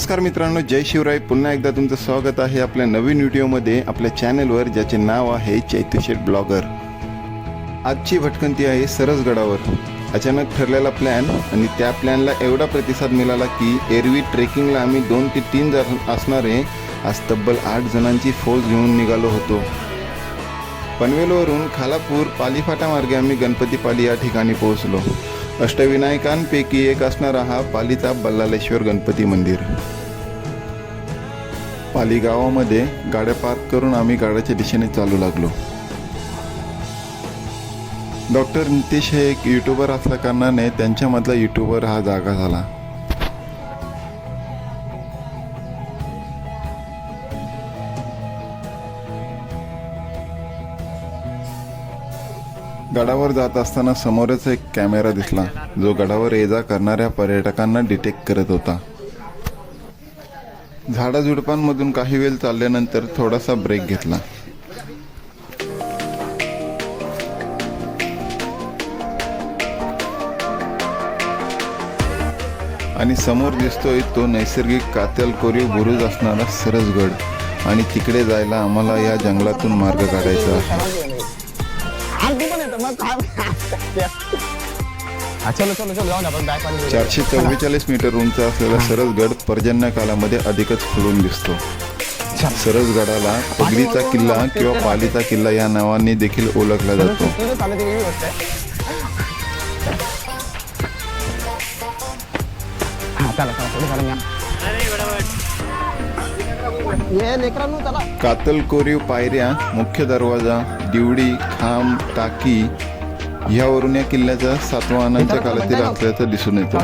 नमस्कार मित्रांनो, जय शिवराय. पुन्हा एकदा तुमचं स्वागत आहे आपल्या नवीन व्हिडिओमध्ये आपल्या चॅनलवर, ज्याचे नाव आहे चैतुशेठ ब्लॉगर. आजची भटकंती आहे सरसगडावर. अचानक ठरलेला प्लॅन आणि त्या प्लॅनला एवढा प्रतिसाद मिळाला की एरवी ट्रेकिंगला आम्ही 2 ते 3 जण असणारे आज तब्बल 8 जणांची फौज घेऊन निघालो होतो. पनवेलवरून खालापूर पालीफाटा मार्गे आम्ही गणपतीपाली या ठिकाणी पोहोचलो. अष्टविनायकांपैकी एक असणारा हा पालीचा बल्लाळेश्वर गणपती मंदिर. पाली गावामध्ये गाड्या पार्क करून आम्ही गाड्याच्या दिशेने चालू लागलो. डॉक्टर नितीश हे एक यूट्यूबर असल्या कारणाने त्यांच्यामधला यूट्यूबर हा जागा झाला. गडावर जात असताना समोरच एक कॅमेरा दिसला, जो गडावर ये जा करणाऱ्या पर्यटकांना डिटेक्ट करत होता. झाडाझुडपांमधून काही वेळ चालल्यानंतर थोडासा ब्रेक घेतला. आणि समोर दिसतोय तो नैसर्गिक कातल कोरीव बुरुज असणारा सरसगड. आणि तिकडे जायला आम्हाला या जंगलातून मार्ग काढायचा आहे. 444 मीटर उंच असलेला सरसगड पर्जन्यकालामध्ये अधिकच फुलून दिसतो. सरसगडाला पगडीचा किल्ला किंवा पालीचा किल्ला या नावाने देखील ओळखला जातो. कातल कोरीव पायऱ्या, मुख्य दरवाजा, दिवडी, खांब, टाकी ह्यावरून या किल्ल्याचा सातवाहनांच्या काळातील असल्याचं दिसून येतं.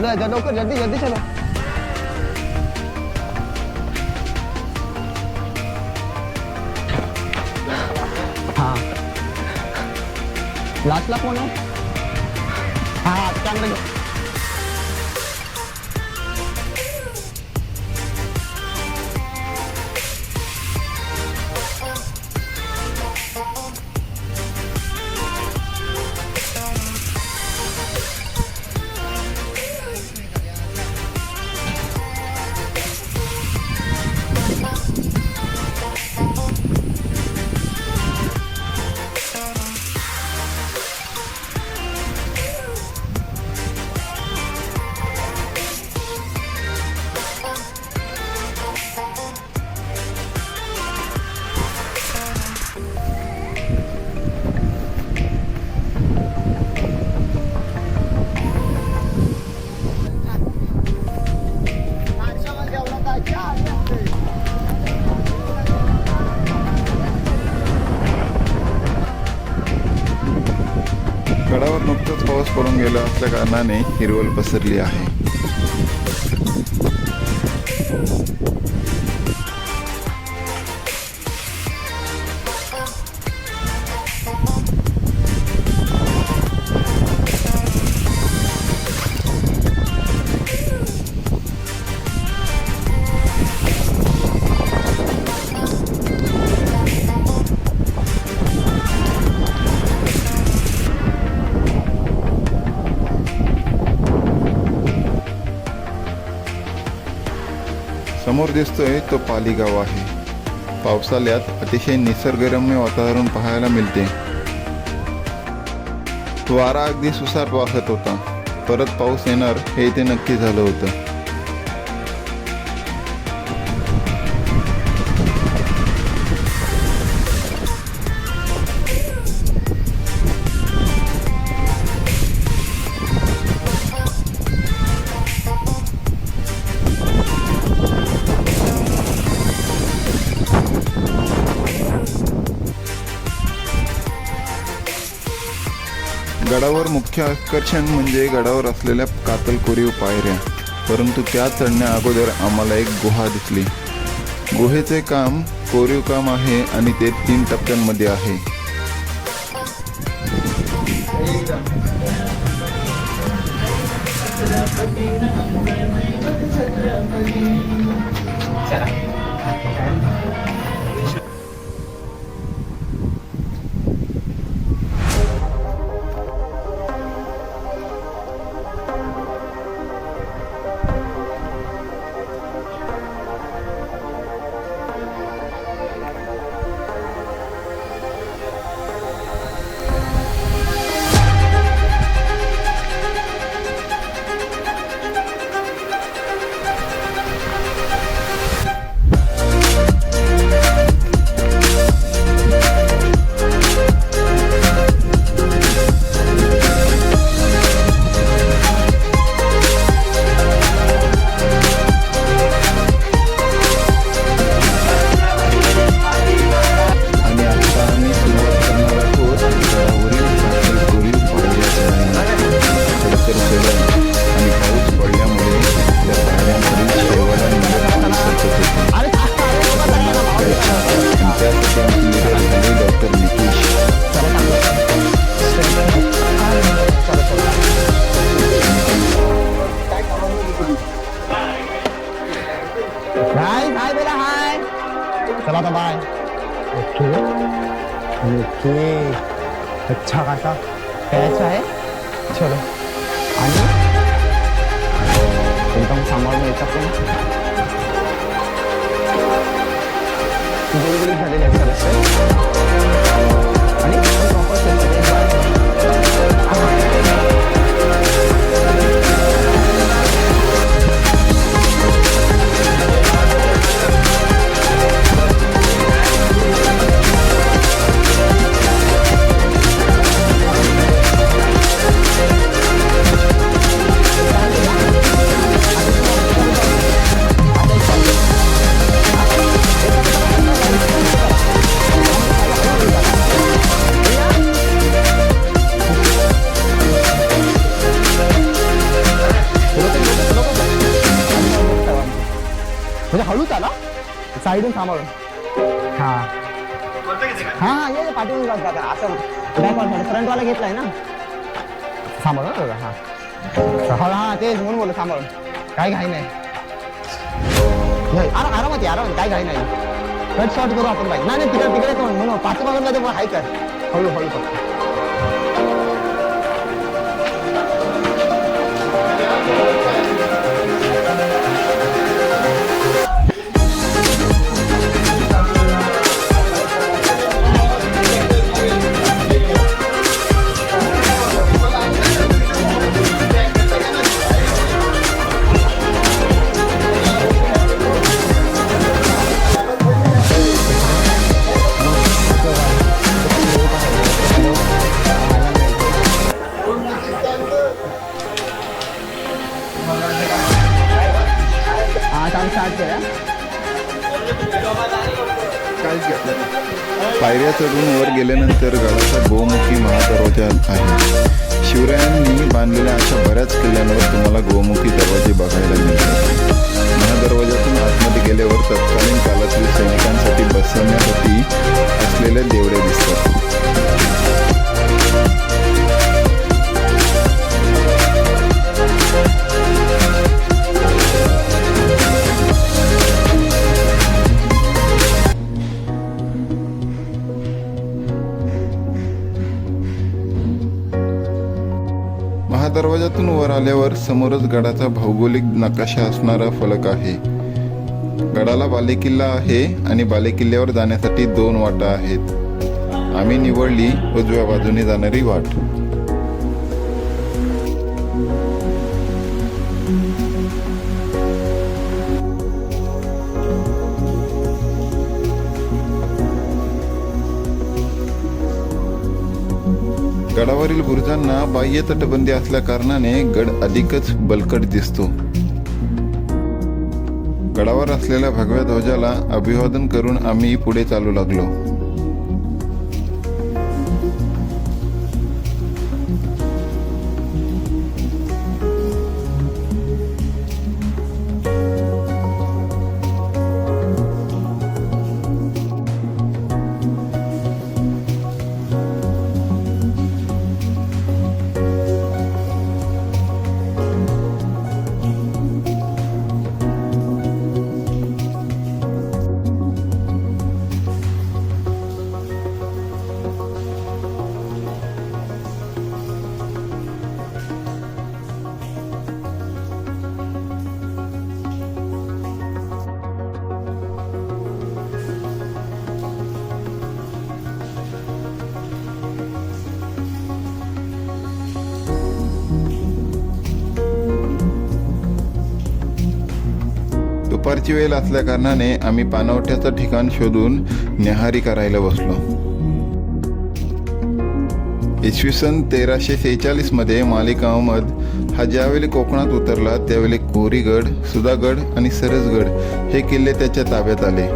गडावर नुकतंच पाऊस पडून गेला असल्या कारणाने हिरवळ पसरली आहे. समोर दिसतोय तो पाली गाव आहे. पावसाळ्यात अतिशय निसर्गरम्य वातावरण पाहायला मिळते. वारा अगदी सुसाट वाहत होता. परत पाऊस येणार हे इथे नक्की झालं होतं. गडावर मुख्य आकर्षण म्हणजे गडावर असलेल्या कातल कोरीव पायऱ्या. परंतु त्या चढण्या अगोदर आम्हाला एक गुहा दिसली. गुहेचे काम कोरीव काम आहे आणि ते 3 टप्प्यांमध्ये आहे. ओके अच्छा खासा प्यायचा आहे. चलो आणि एकदम सांभाळून यायचं आपल्याला. गुळगुळीत झालेले आहेत सर आणि प्रॉपर सेलमध्ये म्हणजे हळूच आला साईडून सांभाळून. हा हा ये पाठवून जाता असं बॅकवर्ड फ्रंटवाला घेतलाय ना सांभाळून. हा हा तेच म्हणून बोल सांभाळून काय घाई नाही. आरामात आरामात काय घाई नाही. कट शॉट करू आपण बाईक. नाही तिकडे तिकडे म्हणून पाच मागून हाय कर हळू हळू फक्त. पायऱ्या चढून वर गेल्यानंतर गडाचा गोमुखी महादरवाजा आहे. शिवरायांनी बांधलेल्या अशा बऱ्याच किल्ल्यांवर तुम्हाला गोमुखी दरवाजे बघायला मिळतात. महादरवाजातून आतमध्ये गेल्यावर तत्कालीन काळातील सैनिकांसाठी बसवण्यासाठी असलेले देवळे दिसतात. महादरवाजातून वर आल्यावर समोरच गडाचा भौगोलिक नकाशा असणारा फलक आहे. गडाला बालेकिल्ला आहे आणि बालेकिल्ल्यावर जाण्यासाठी 2 वाटा आहेत. आम्ही निवडली उजव्या बाजूने जाणारी वाट. गडावरील बुरुजांना बाह्य तटबंदी असल्या कारणाने गड अधिकच बलकट दिसतो. गडावर असलेल्या भगव्या ध्वजाला अभिवादन करून आम्ही पुढे चालू लागलो. दुपारची वेळ असल्या कारणाने आम्ही पाणवठ्याचं ठिकाण शोधून न्याहारी करायला बसलो. इसवी सन 1346 मध्ये मालिक अहमद हा ज्यावेळी कोकणात उतरला त्यावेळी कोरीगड, सुधागड आणि सरसगड हे किल्ले त्याच्या ताब्यात आले.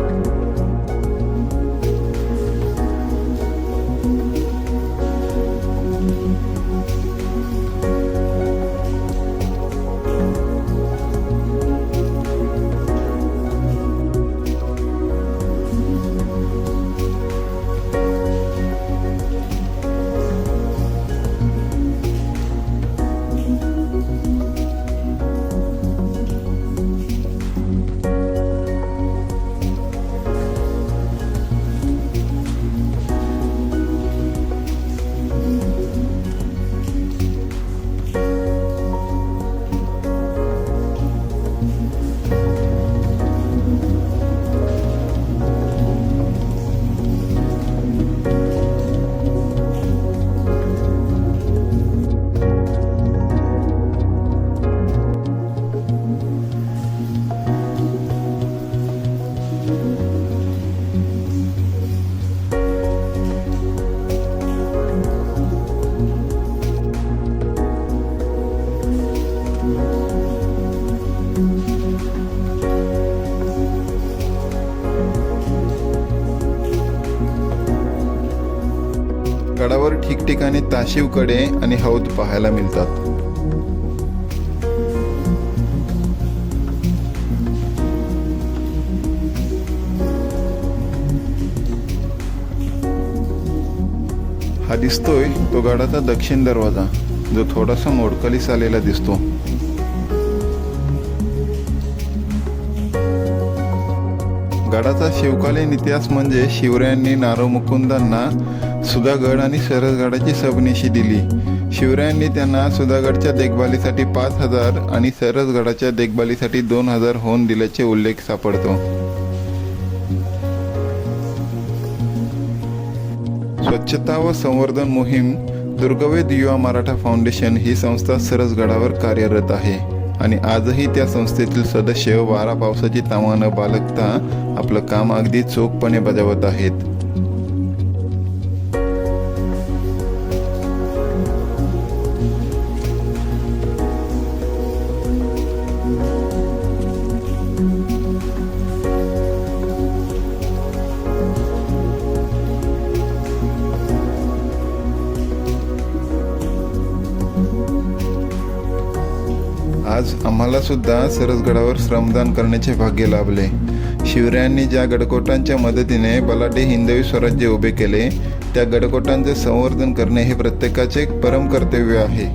गडावर ठिकठिकाणी ताशीव कडे आणि हौद पाहायला मिळतात. हा दिसतोय तो गडाचा दक्षिण दरवाजा, जो थोडासा मोडकलीस आलेला दिसतो. गडाचा शिवकालीन इतिहास म्हणजे शिवरायांनी नारोमुकुंदांना सुधागड आणि सरसगडाची सबनिशी दिली. शिवरायांनी त्यांना सुधागडच्या देखभालीसाठी 5,000 आणि सरसगडाच्या देखभालीसाठी 2,000 होऊन दिल्याचे उल्लेख सापडतो. स्वच्छता व संवर्धन मोहीम दुर्गवेद युवा मराठा फाउंडेशन ही संस्था सरसगडावर कार्यरत आहे आणि आजही त्या संस्थेतील सदस्य वारा पावसाची तामा न बाळगता आपलं काम अगदी चोखपणे बजावत आहेत. आज आम्हाला सुद्धा सरसगडावर श्रमदान करण्याचे भाग्य लाभले. शिवरायांनी ज्या गडकोटांच्या मदतीने बलाढ्य हिंदवी स्वराज्य उभे केले, त्या गडकोटांचे संवर्धन करणे हे प्रत्येकाचे परम कर्तव्य आहे.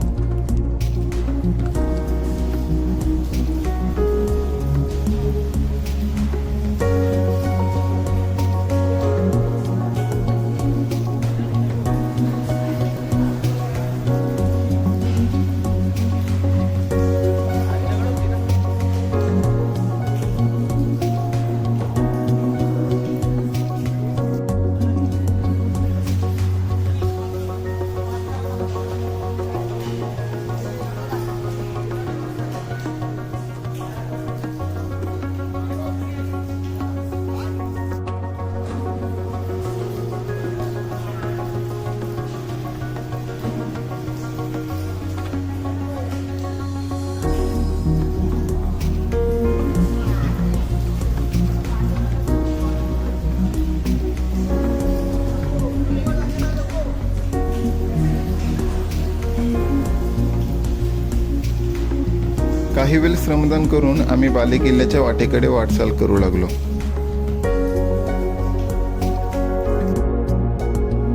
काही वेळ श्रमदान करून आम्ही बालेकिल्ल्याच्या वाटेकडे वाटचाल करू लागलो.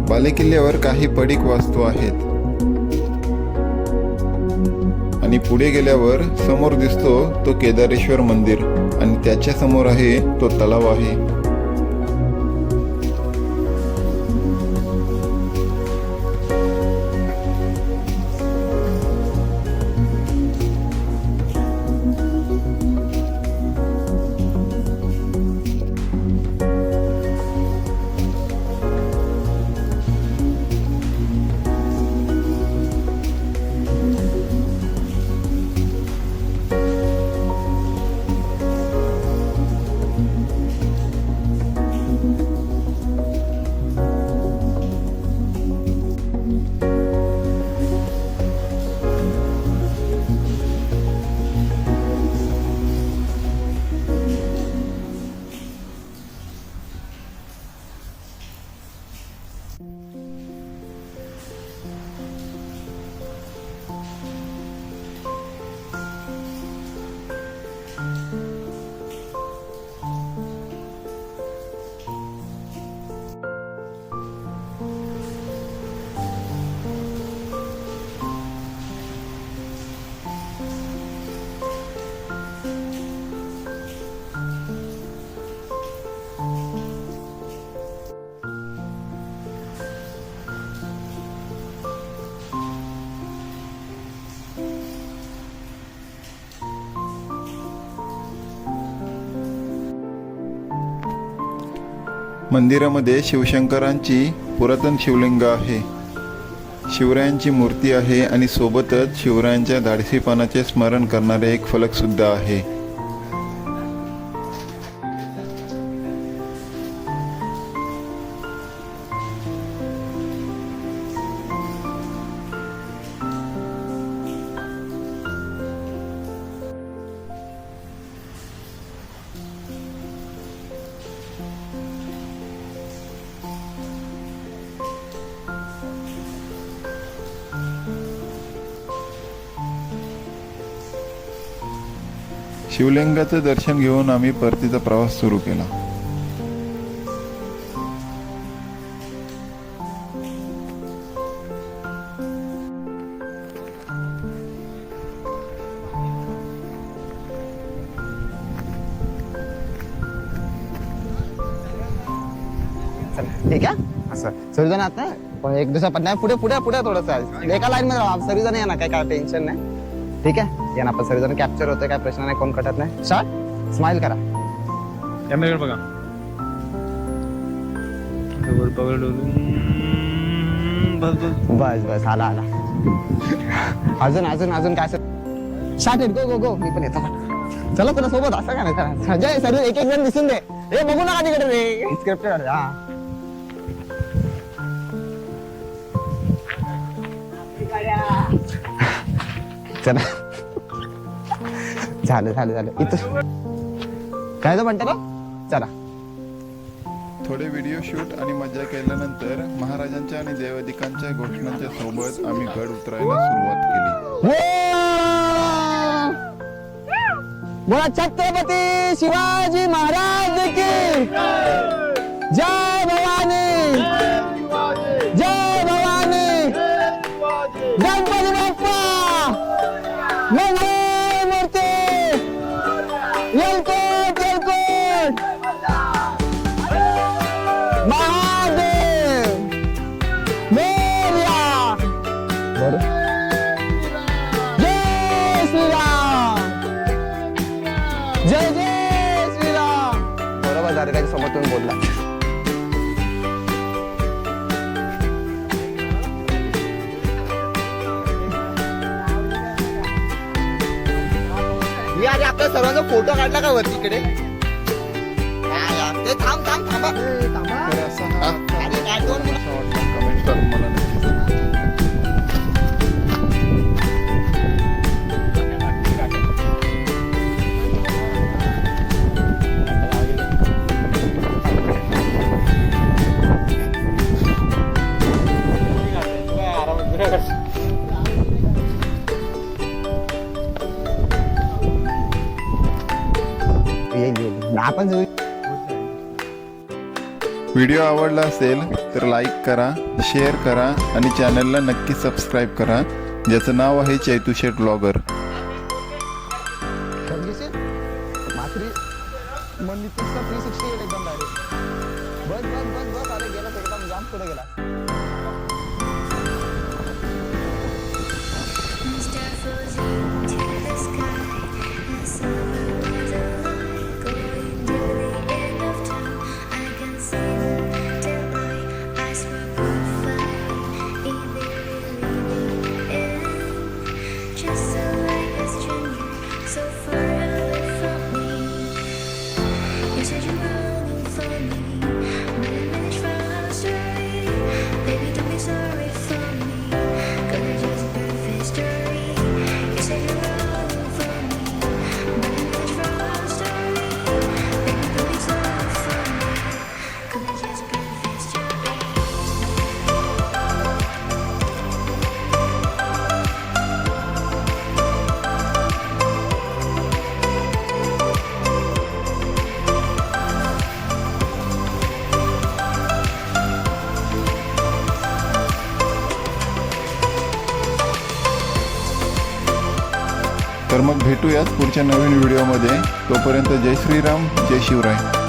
बालेकिल्ल्यावर काही पडीक वास्तू आहेत आणि पुढे गेल्यावर समोर दिसतो तो केदारेश्वर मंदिर आणि त्याच्या समोर आहे तो तलाव आहे. मंदिरामध्ये शिवशंकरांची पुरातन शिवलिंग आहे, शिवरायांची मूर्ती आहे आणि सोबतच शिवरायांच्या धाडसीपणाचे स्मरण करणारे एक फलक सुद्धा आहे. शिवलिंगाचं दर्शन घेऊन आम्ही परतीचा प्रवास सुरू केला. चला ठीक आहे असं सर्वजण आता पण एक दिवसा पण नाही पुढे पुढे पुढे थोडंसं एका लाईन मध्ये राहा सर्वजण या ना काय टेन्शन नाही ठीक आहे या ना आपण सर्वजण कॅप्चर होतोय काय प्रश्न नाही कोण कटत नाही शॉर्ट स्माइल करा कॅमेरा बघा वर पकडून बस बस बस बस आला आला अजून अजून अजून काय शॉर्ट गो गो गो मी पण येतो चला तुला सोबत असं का नाही संजय सर्व एक एक जण दिसून दे हे बघू नका तिकडे रे स्क्रिप्टेड हा चला झालं झालं झालं इथं काय तर म्हणता ना चला थोडे व्हिडिओ शूट आणि मजा केल्यानंतर महाराजांच्या आणि देवादिकांच्या घोषणांच्या सोबत आम्ही गड उतरायला सुरुवात केली. बोला छत्रपती शिवाजी महाराज की जय भवानी जय भवानी गणपती बाप्पा मंगल मूर्ती येलकोट येलकोट महादेव मोरया जय श्रीराम जय जय श्रीराम बरोबर दारकाच्या समोर तुम्ही बोलला मी आधी आपल्या सर्वांचा फोटो काढला का वरती इकडे ते थांब थांब थांबा थांबा तर असा हा अरे काय दोन मिनिटं. कसा वाटला कमेंट करून मला नक्की सांगा. येईल आपण जाऊ व्हिडिओ आवडला असेल तर लाईक करा, शेअर करा आणि चॅनलला नक्की सबस्क्राईब करा, ज्याचं नाव आहे चैतू शेठ ब्लॉगर. मात्री मंदिर 360 एकदम डायरेक्ट बस बस बस बस अरे गेला एकदम जाम पुढे गेला तर मग भेटूयात पुढच्या नवीन व्हिडिओमध्ये. तोपर्यंत जय श्रीराम, जय शिवराय.